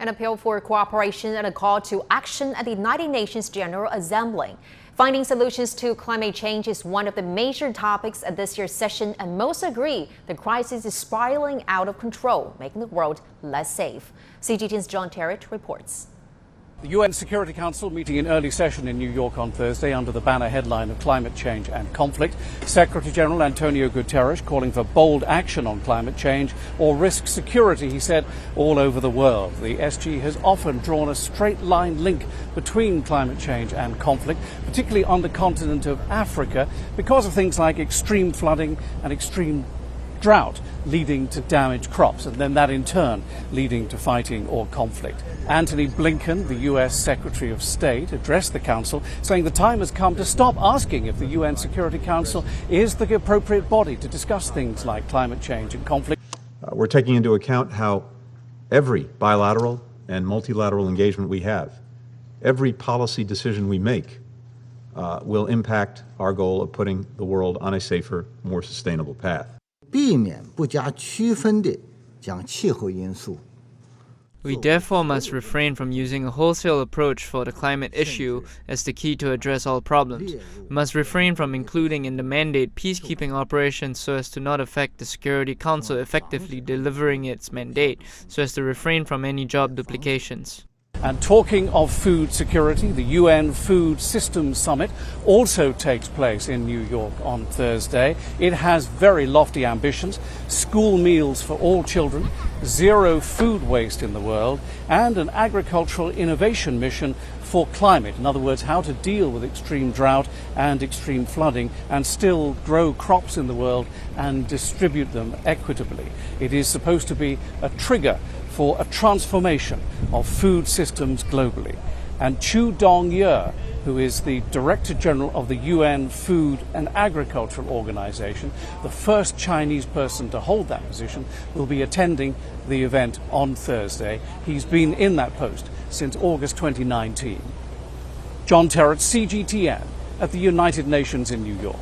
An appeal for cooperation and a call to action at the United Nations General Assembly. Finding solutions to climate change is one of the major topics at this year's session, and most agree the crisis is spiraling out of control, making the world less safe. CGTN's John Jun reports. The UN Security Council meeting in early session in New York on Thursday under the banner headline of climate change and conflict. Secretary General Antonio Guterres calling for bold action on climate change or risk security, he said, all over the world. The SG has often drawn a straight line link between climate change and conflict, particularly on the continent of Africa, because of things like extreme flooding and extreme drought leading to damaged crops, and then that in turn leading to fighting or conflict. Antony Blinken, the US Secretary of State, addressed the Council saying the time has come to stop asking if the UN Security Council is the appropriate body to discuss things like climate change and conflict. We're taking into account how every bilateral and multilateral engagement we have, every policy decision we make will impact our goal of putting the world on a safer, more sustainable path. 避免不加区分地将气候因素 We therefore must refrain from using a wholesale approach for the climate issue as the key to address all problems. We must refrain from including in the mandate peacekeeping operations so as to not affect the Security Council effectively delivering its mandate, so as to refrain from any job duplications. And talking of food security, the UN Food Systems Summit also takes place in New York on Thursday. It has very lofty ambitions: school meals for all children, zero food waste in the world, and an agricultural innovation mission for climate. In other words, how to deal with extreme drought and extreme flooding and still grow crops in the world and distribute them equitably. It is supposed to be a trigger for a transformation of food systems globally. And Chu Dong-ye, who is the Director General of the UN Food and Agricultural Organization, the first Chinese person to hold that position, will be attending the event on Thursday. He's been in that post since August 2019. John Jun, CGTN, at the United Nations in New York.